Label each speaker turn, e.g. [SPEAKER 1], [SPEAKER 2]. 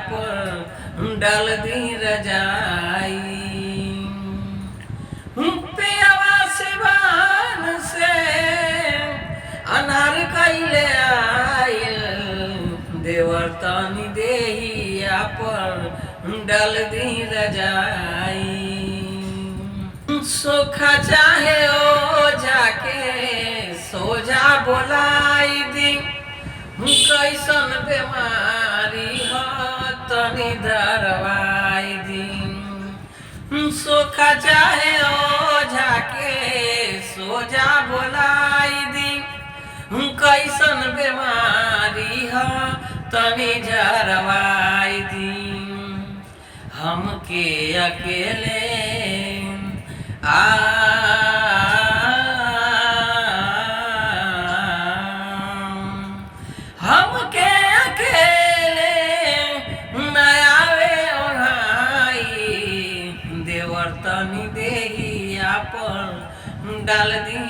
[SPEAKER 1] पर डाल दी रजाई। पियवा सिवान से अनार कैले आइल, देवर तनी देहिया पर डाल दी रजाई। सोखा चाहे ओ जाके सोझा बोलाई दी, कैसन बीमारी हो तनी दरवाई दी। सोखा चाहे ओ जाके सोझा बोलाई दी, कैसन बीमारी हो तनी जरवाई दी। हमके अकेले हमके अकेले नयावे ओढ़ाई, देवर तनी देहिया पर डाल दी